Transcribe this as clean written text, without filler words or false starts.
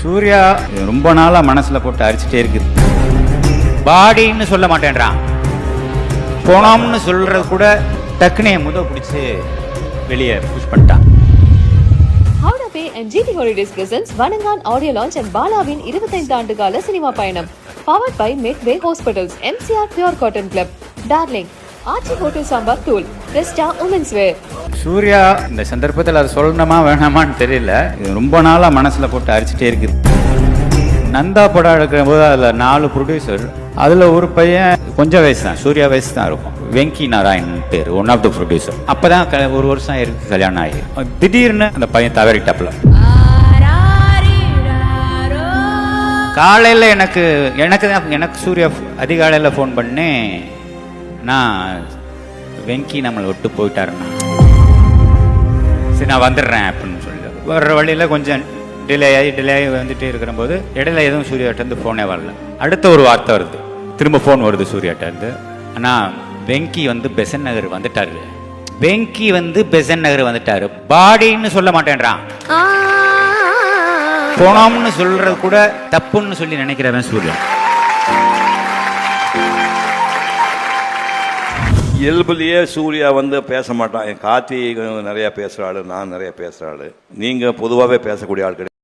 சூர்யா ரொம்ப நாளா மனசுல போட்டு அரிச்சிட்டே இருக்குது. பாடின்னு சொல்ல மாட்டேன்றான், போனோம்னு சொல்றது கூட டக்குனே பிடிச்சி வெளியே புஷ் பண்ணிட்டான். Howda Pay and GT Holidays presents Vanangan audio launch and பாலாவின் 25 ஆண்டு கால சினிமா பயணம். Powered by Midway Hospitals, MCR Pure Cotton Club, Darling, Aachi hotel sambar தூள், ரெஸ்டா உமன்ஸ் வேர். சூர்யா இந்த சந்தர்ப்பத்தில் அது சொல்லணுமா வேணாமான்னு தெரியல, இது ரொம்ப நாளா மனசுல போட்டு அரிச்சிட்டே இருக்குது. நந்தா படம் எடுக்கிற போது அதில் 4 ப்ரொடியூசர், அதில் ஒரு பையன் கொஞ்சம் வயசு தான், சூர்யா வயசு தான் இருக்கும், வெங்கி நாராயணன் பேர், ஒன் ஆஃப் த ப்ரொடியூசர். அப்போ தான் ஒரு வருஷம் இருக்கு கல்யாணம் ஆகி, திடீர்னு அந்த பையன் தவறிட்டாப்புல. காலையில் எனக்கு சூர்யா அதிகாலையில் ஃபோன் பண்ணி, நான் வெங்கி நம்மளை விட்டு போயிட்டாருண்ணா, சரி நான் வந்துடுறேன் அப்படின்னு சொல்லி வர்ற வழியில் கொஞ்சம் டிலே ஆகி வந்துட்டே இருக்கிற போது இடையில எதுவும் சூர்யாட்டேருந்து ஃபோனே வரல. அடுத்த ஒரு வார்த்தை வருது, திரும்ப ஃபோன் வருது சூர்யாட்டேருந்து, ஆனால் வெங்கி பெசன் நகர் வந்துட்டாரு, வெங்கி பெசன் நகர் வந்துட்டாரு, பாடின்னு சொல்ல மாட்டேன்றான், போனோம்னு சொல்றது கூட தப்புன்னு சொல்லி நினைக்கிறவன் சூர்யா. இயல்புலேயே சூர்யா பேச மாட்டான். என் கார்த்தி நிறையா பேசுகிற ஆள், நான் நிறைய பேசுகிற ஆள், நீங்கள் பொதுவாகவே பேசக்கூடிய ஆள் கிடையாது.